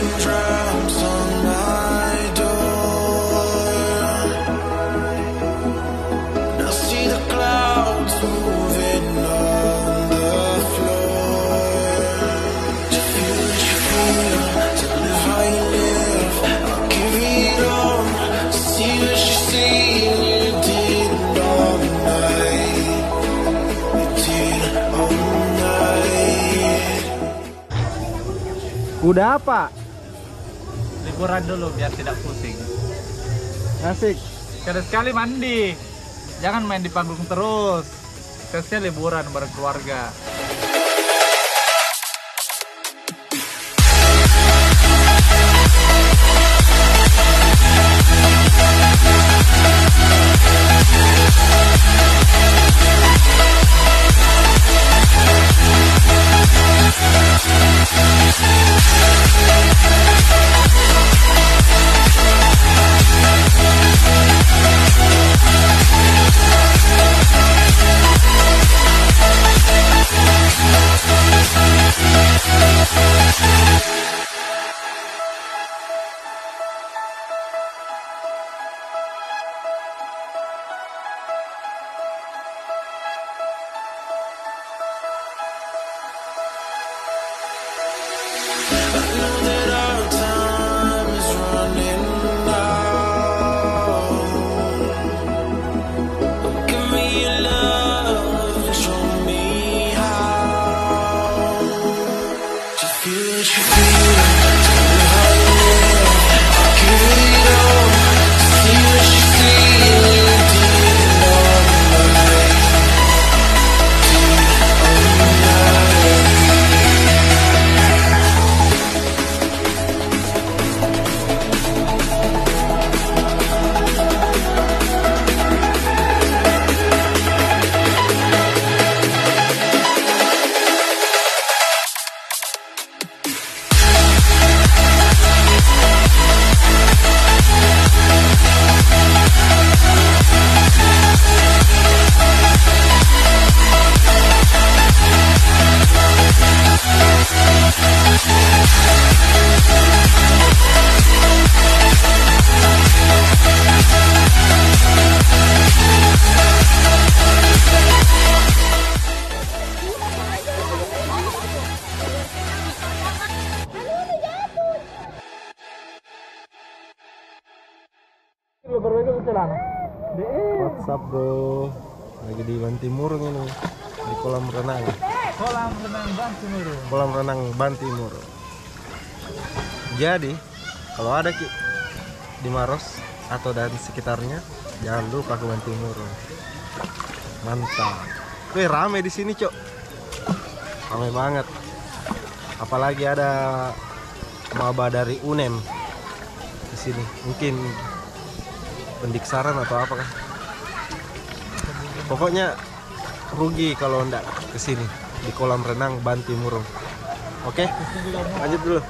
raindrops on my door. Now see the clouds moving on the floor. To feel what you feel, to live how you live. I'll give it all, see what you see. You did it all night. You did all night. Udah apa? Liburan dulu biar tidak pusing. Asik. Sekali-sekali mandi. Jangan main di panggung terus. Sekali liburan bareng keluarga. WhatsApp bro, lagi di Bantimurung ini, di kolam renang. Kolam renang Bantimurung. Kolam renang Bantimurung. Jadi, kalau ada di Maros atau dan sekitarnya, jangan lupa ke Bantimurung. Mantap. Wih, rame di sini, Cok. Rame banget. Apalagi ada maba dari UNEM di sini. Mungkin pendiksaran atau apakah. Pokoknya rugi kalau ndak ke sini di kolam renang Bantimurung. Oke? Lanjut dulu.